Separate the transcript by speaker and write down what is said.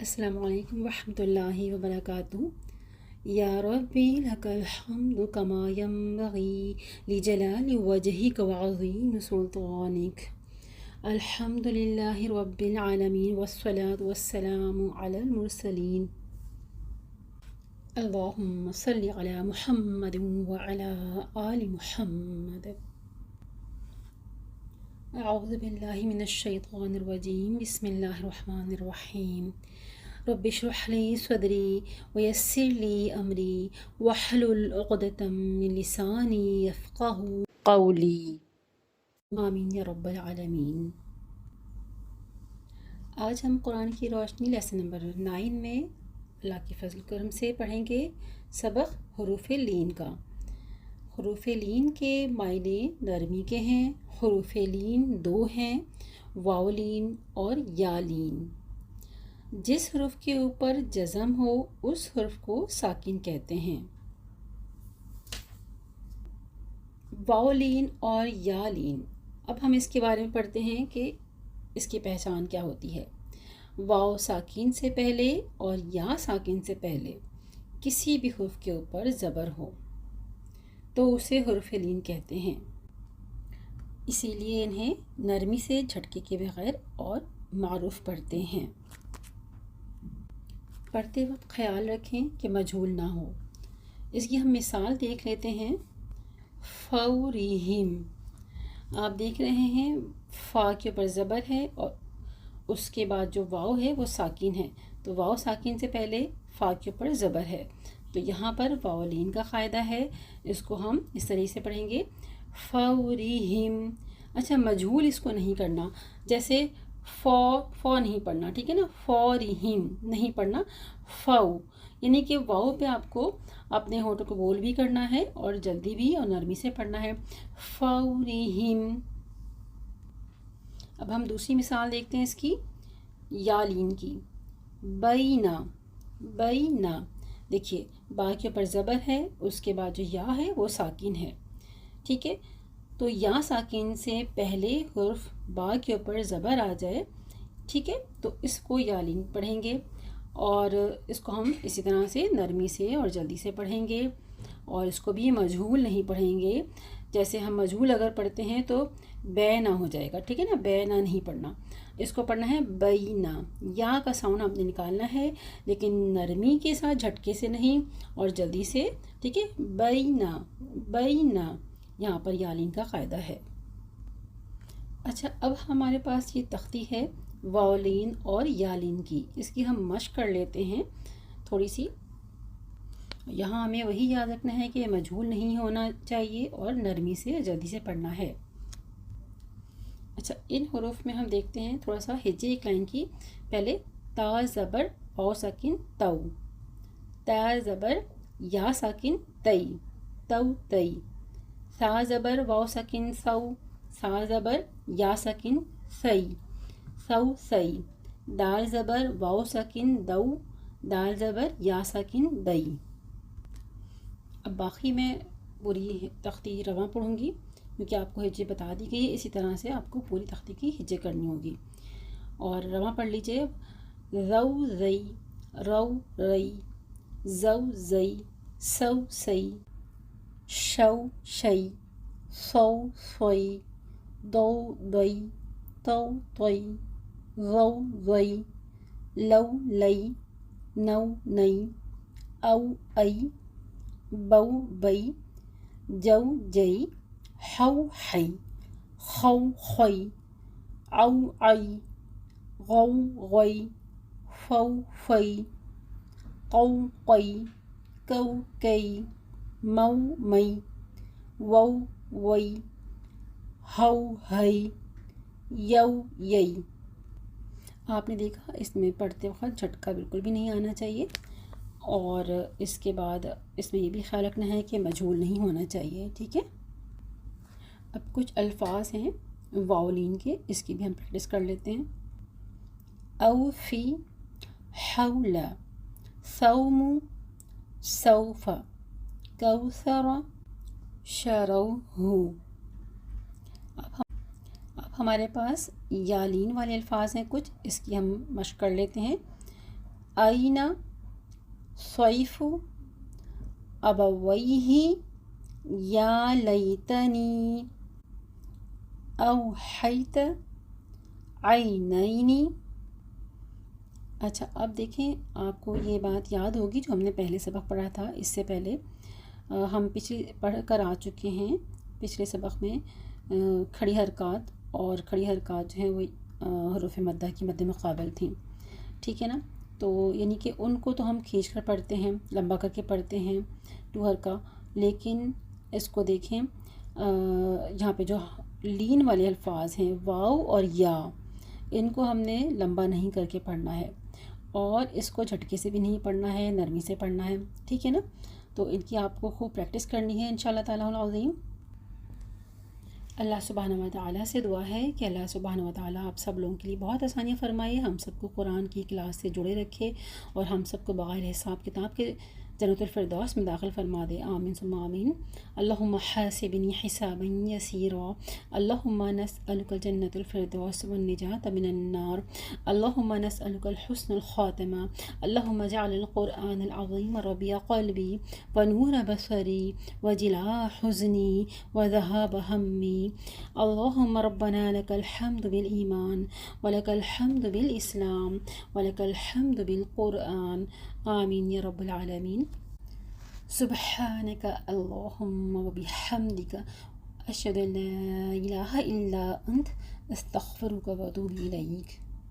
Speaker 1: السلام علیکم ورحمۃ اللہ وبرکاتہ۔ یا ربی لک الحمد کما ینبغی لجلال وجہک وعظیم سلطانک۔ الحمد للہ رب العالمین والصلاة والسلام علی المرسلین۔ اللہم صلی علی محمد وعلی آل محمد۔ اعوذ باللہ من الشیطان الرجیم، بسم اللہ الرحمن الرحیم۔ رب اشرح لی صدری ویسر لی امری واحلل عقدۃ من لسانی یفقہوا قولی، آمین یا رب العالمین۔ آج ہم قرآن کی روشنی لیسن نمبر 9 میں اللہ کے فضل کرم سے پڑھیں گے سبق حروف لین کا۔ حروف لین کے معنی نرمی کے ہیں۔ حروف لین 2 ہیں، واو لین اور یا لین۔ جس حرف کے اوپر جزم ہو اس حرف کو ساکن کہتے ہیں۔ واو لین اور یا لین، اب ہم اس کے بارے میں پڑھتے ہیں کہ اس کی پہچان کیا ہوتی ہے۔ واو ساکن سے پہلے اور یا ساکن سے پہلے کسی بھی حرف کے اوپر زبر ہو تو اسے حرف لین کہتے ہیں۔ اسی لیے انہیں نرمی سے جھٹکے کے بغیر اور معروف پڑھتے ہیں۔ پڑھتے وقت خیال رکھیں کہ مجہول نہ ہو۔ اس کی ہم مثال دیکھ لیتے ہیں۔ فورہم، آپ دیکھ رہے ہیں فا کے اوپر زبر ہے اور اس کے بعد جو واو ہے وہ ساکن ہے، تو واو ساکن سے پہلے فا کے اوپر زبر ہے، تو یہاں پر واو لین کا قاعدہ ہے۔ اس کو ہم اس طریقے سے پڑھیں گے، فورہم۔ اچھا، مجہول اس کو نہیں کرنا، جیسے فو نہیں پڑھنا، ٹھیک ہے نا، فورہم نہیں پڑھنا، فو، یعنی کہ واو پہ آپ کو اپنے ہونٹوں کو گول بھی کرنا ہے اور جلدی بھی اور نرمی سے پڑھنا ہے، فورہم۔ اب ہم دوسری مثال دیکھتے ہیں اس کی، یا لین کی، بینا، بینا۔ دیکھیے با کے اوپر زبر ہے، اس کے بعد جو یا ہے وہ ساکن ہے، ٹھیک ہے، تو یا ساکن سے پہلے حرف با کے اوپر زبر آ جائے، ٹھیک ہے، تو اس کو یا لین پڑھیں گے اور اس کو ہم اسی طرح سے نرمی سے اور جلدی سے پڑھیں گے، اور اس کو بھی مجہول نہیں پڑھیں گے۔ جیسے ہم مجہول اگر پڑھتے ہیں تو بینا ہو جائے گا، ٹھیک ہے نا، بینا نہیں پڑھنا، اس کو پڑھنا ہے بینا۔ یا کا ساؤنڈ آپ نے نکالنا ہے لیکن نرمی کے ساتھ، جھٹکے سے نہیں اور جلدی سے، ٹھیک ہے، بینا، بینا، یہاں پر یا لین کا قاعدہ ہے۔ اچھا، اب ہمارے پاس یہ تختی ہے واو لین اور یا لین کی، اس کی ہم مشق کر لیتے ہیں تھوڑی سی۔ یہاں ہمیں وہی یاد رکھنا ہے کہ مجہول نہیں ہونا چاہیے اور نرمی سے جلدی سے پڑھنا ہے۔ اچھا، ان حروف میں ہم دیکھتے ہیں تھوڑا سا ہجے ایک لائن کی، پہلے تا زبر واو ساکن تو، تا زبر یا ساکن تئی، تو تئی، سا زبر واو ساکن سو، سا زبر یا ساکن سی، سو سی، دال زبر واو ساکن دو، دال زبر یا ساکن دئی۔ اب باقی میں پوری تختی رواں پڑھوں گی کیونکہ آپ کو ہجے بتا دی گئی ہے، اسی طرح سے آپ کو پوری تختی کی ہجے کرنی ہوگی، اور رواں پڑھ لیجئے۔ رو زئی، رو رئی، زو زئی، سو سئی، شو شئی، سو سوئی، دو دئی، تو توئی، رو زئی، لو لئی، نو نئی، او ای، بو بئی، جو جئی، حو حئی، خو خوئی، عو عئی، غو غوئی، فو فئی، قو قئی، کو کئی، مو مئی، وو وئی، ہو ہئی، یو یئی۔ آپ نے دیکھا اس میں پڑھتے وقت جھٹکا بالکل بھی نہیں آنا چاہیے، اور اس کے بعد اس میں یہ بھی خیال رکھنا ہے کہ مجہول نہیں ہونا چاہیے، ٹھیک ہے۔ اب کچھ الفاظ ہیں واو لین کے، اس کی بھی ہم پریکٹس کر لیتے ہیں۔ اوفی، حول، صوم، سوف، کوثر، شروہ۔ اب ہمارے پاس یا لین والے الفاظ ہیں کچھ، اس کی ہم مشق کر لیتے ہیں۔ أين صيف أبويه يا ليتني أوحيت عينين. اچھا اب دیکھیں آپ کو یہ بات یاد ہوگی جو ہم نے پہلے سبق پڑھا تھا. اس سے پہلے ہم پچھلے پڑھ کر آ چکے ہیں پچھلے سبق میں کھڑی حرکات، اور کھڑی حرکات جو ہیں وہ حروف مدہ کی مد مقابل تھیں. ٹھیک ہے نا. تو یعنی کہ ان کو تو ہم کھینچ کر پڑھتے ہیں، لمبا کر کے پڑھتے ہیں ٹو حرکہ، لیکن اس کو دیکھیں یہاں پہ جو لین والے الفاظ ہیں واو اور یا، ان کو ہم نے لمبا نہیں کر کے پڑھنا ہے، اور اس کو جھٹکے سے بھی نہیں پڑھنا ہے، نرمی سے پڑھنا ہے. ٹھیک ہے نا. تو ان کی آپ کو خوب پریکٹس کرنی ہے انشاءاللہ تعالیٰ العظیم. اللہ سبحانہ و تعالیٰ سے دعا ہے کہ اللہ سبحانہ و تعالیٰ آپ سب لوگوں کے لیے بہت آسانیاں فرمائے، ہم سب کو قرآن کی کلاس سے جڑے رکھے، اور ہم سب کو بغیر حساب کتاب کے جنت الفردوس میں داخل فرما دے. آمین ثم آمین. اللہم حاسبنی حسابا یسیرا، اللہم نسألک الجنت الفردوس والنجاة من النار، اللہم نسألک الحسن الخاتمہ، اللہم اجعل القرآن العظیم ربیع قلبی ونور بصری وجلاء حزنی وذهاب ہمی. اللہم ربنا لک الحمد بالایمان ولک الحمد بالاسلام ولک الحمد بالقرآن. آمین یا رب العالمین. سبحانک اللہم وبحمدک اشہد ان لا الہ الا انت استغفرک واتوب الیک.